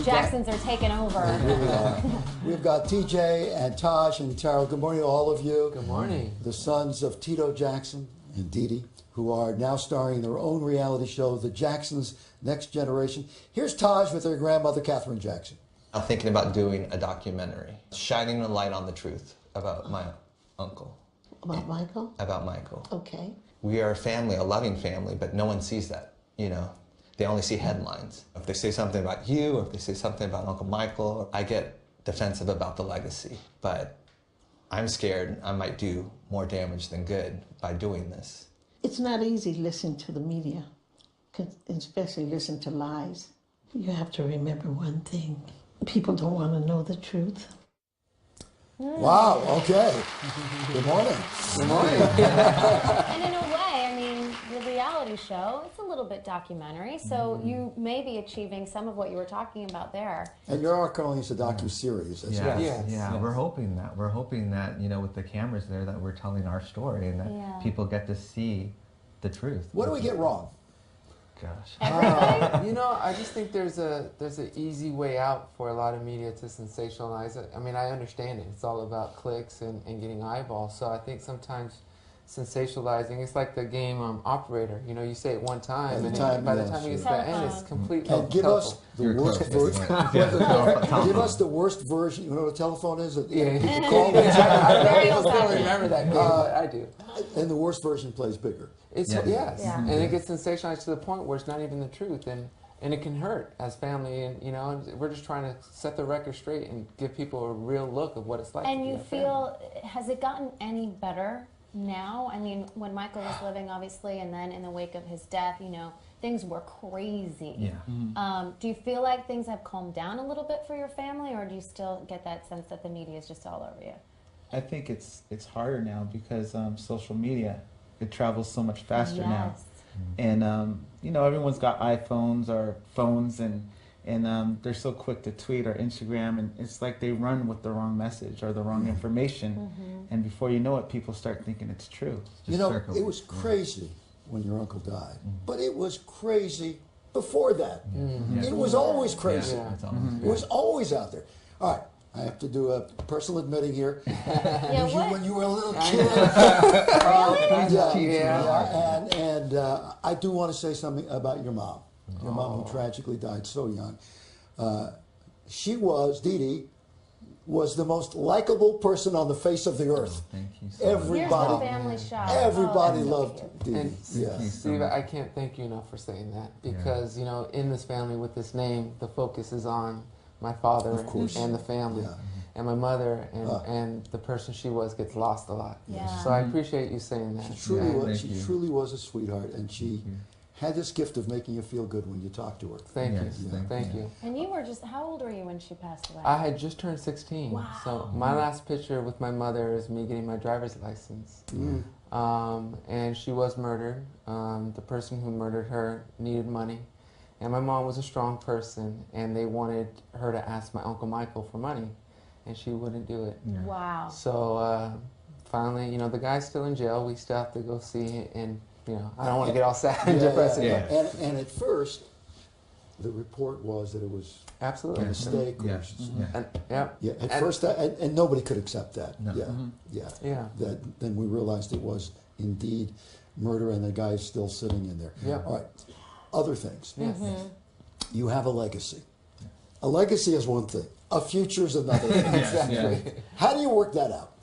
Jacksons are taking over. Here we are. We've got TJ and Taj and Taryll. Good morning to all of you. Good morning. The sons of Tito Jackson and Dee Dee, who are now starring in their own reality show, The Jacksons Next Generation. Here's Taj with their grandmother, Katherine Jackson. I'm thinking about doing a documentary, shining a light on the truth about my uncle. About Michael? About Michael. Okay. We are a family, a loving family, but no one sees that, you know. They only see headlines. If they say something about you, or if they say something about Uncle Michael, I get defensive about the legacy. But I'm scared I might do more damage than good by doing this. It's not easy listening to the media, especially listen to lies. You have to remember one thing. People don't want to know the truth. Wow, okay. Good morning. Good morning. And in a way, I mean, the reality show, it's a little bit documentary, so you may be achieving some of what you were talking about there. And you're calling this a docu-series. Yes. We're hoping that. We're hoping that, you know, with the cameras there, that we're telling our story and that people get to see the truth. What do we get wrong? Gosh. You know, I just think there's an easy way out for a lot of media to sensationalize it. I mean, I understand it. It's all about clicks and getting eyeballs. So I think sometimes sensationalizing, it's like the game Operator. You know, you say it one time, by the time you get to the end, it's completely And give us the worst version. Give us the worst version. You know what a telephone is? Yeah. Call I don't remember that game, but I do. And the worst version plays bigger. It's Yes. and it gets sensationalized to the point where it's not even the truth, and it can hurt as family, and you know, we're just trying to set the record straight and give people a real look of what it's like. And you feel, has it gotten any better now? I mean, when Michael was living, obviously, and then in the wake of his death, you know, things were crazy. Yeah. Do you feel like things have calmed down a little bit for your family, or do you still get that sense that the media is just all over you? I think it's harder now because social media, it travels so much faster now. And you know, everyone's got iPhones or phones, and they're so quick to tweet or Instagram, and it's like they run with the wrong message or the wrong information, and before you know it, people start thinking it's true. You know, it was crazy when your uncle died, but it was crazy before that. It was always crazy. It was always out there. All right. I have to do a personal admitting here. When you were a little kid. And I do want to say something about your mom. Your mom, who tragically died so young. She was, Dee Dee, was the most likable person on the face of the earth. Thank you so Here's the family shot. Everybody loved Dee Dee. And Steve, I can't thank you enough for saying that, because you know, in this family with this name, the focus is on my father and the family, and my mother, and the person she was gets lost a lot. So I appreciate you saying that. She truly was a sweetheart, and she had this gift of making you feel good when you talked to her. Thank you. Thank you. And you were just, how old were you when she passed away? I had just turned 16. Wow. So my last picture with my mother is me getting my driver's license. And she was murdered. The person who murdered her needed money. And my mom was a strong person, and they wanted her to ask my Uncle Michael for money, and she wouldn't do it. Wow. So finally, you know, the guy's still in jail. We still have to go see it, and, you know, I don't want to get all sad and depressing. And at first, the report was that it was absolutely a mistake. At first, and nobody could accept that. Then we realized it was indeed murder, and the guy is still sitting in there. All right. Other things. You have a legacy. A legacy is one thing. A future is another thing. Exactly. How do you work that out?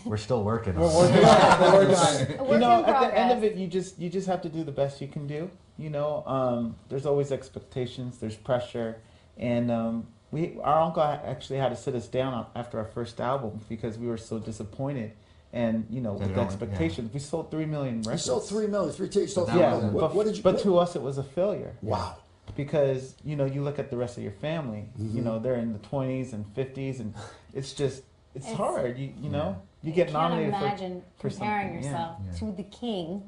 We're still working on it. You know, at the end of it, you just have to do the best you can do. You know, there's always expectations. There's pressure, and our uncle actually had to sit us down after our first album because we were so disappointed. And, you know, with the expectations, we sold 3 million records. You sold 3 million, sold 3 million. But to us, it was a failure. Wow. Because, you know, you look at the rest of your family, you know, they're in the 20s and 50s, and it's just, it's hard, you know? You get nominated for something. You can't imagine comparing yourself to the king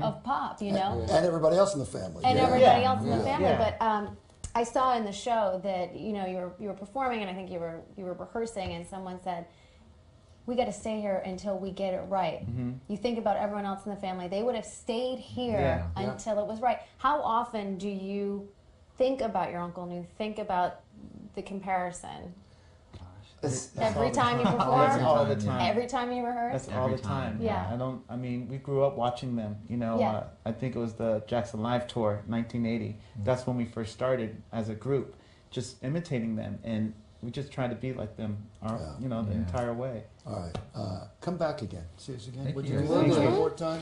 of pop, you know? And everybody else in the family. And everybody else in the family. But I saw in the show that, you know, you were performing, and I think you were rehearsing, and someone said, we got to stay here until we get it right. You think about everyone else in the family. They would have stayed here until it was right. How often do you think about your uncle and you think about the comparison? That's Every time you perform? That's all the time. Every time you rehearse? That's all the time. Yeah. I mean, we grew up watching them. You know, I think it was the Jackson Live tour, 1980. That's when we first started as a group, just imitating them, and we just try to be like them, the entire way. All right, come back again. See us again. Would you. do that one more time?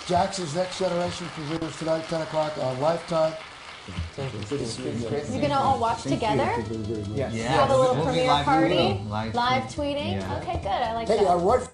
Jackson's Next Generation premieres tonight, 10 o'clock on Lifetime. You're gonna all watch together? Yes. You have a little premiere party? Live Live tweeting? Yeah. Okay, good. I like hey, that. right.